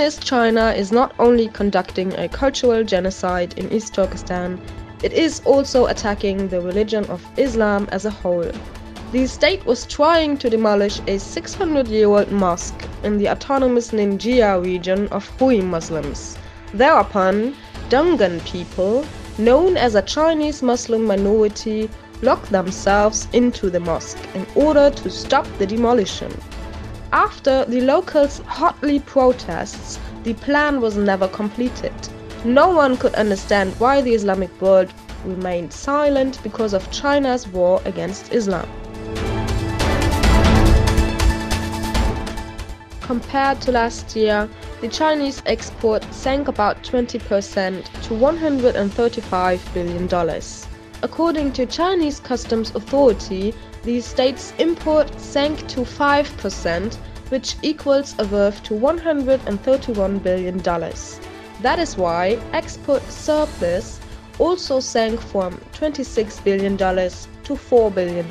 Communist China is not only conducting a cultural genocide in East Turkestan, it is also attacking the religion of Islam as a whole. The state was trying to demolish a 600-year-old mosque in the autonomous Ninjia region of Hui Muslims. Thereupon, Dungan people, known as a Chinese Muslim minority, locked themselves into the mosque in order to stop the demolition. After the locals' hotly protests, the plan was never completed. No one could understand why the Islamic world remained silent because of China's war against Islam. Compared to last year, the Chinese export sank about 20% to $135 billion. According to Chinese Customs Authority, the state's import sank to 5%, which equals a worth to $131 billion. That is why export surplus also sank from $26 billion to $4 billion.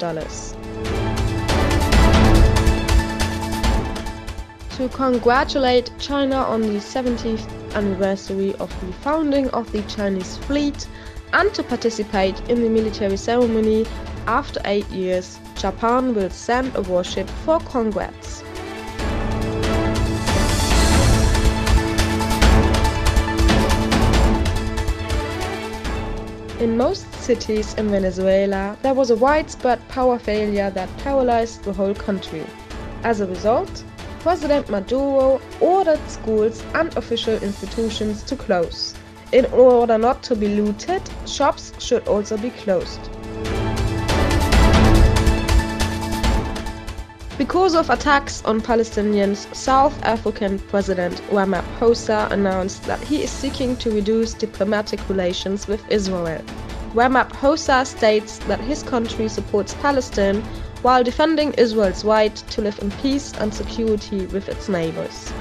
To congratulate China on the 70th anniversary of the founding of the Chinese fleet and to participate in the military ceremony, after 8 years, Japan will send a warship for congrats. In most cities in Venezuela, there was a widespread power failure that paralyzed the whole country. As a result, President Maduro ordered schools and official institutions to close. In order not to be looted, shops should also be closed. Because of attacks on Palestinians, South African President Ramaphosa announced that he is seeking to reduce diplomatic relations with Israel. Ramaphosa states that his country supports Palestine while defending Israel's right to live in peace and security with its neighbors.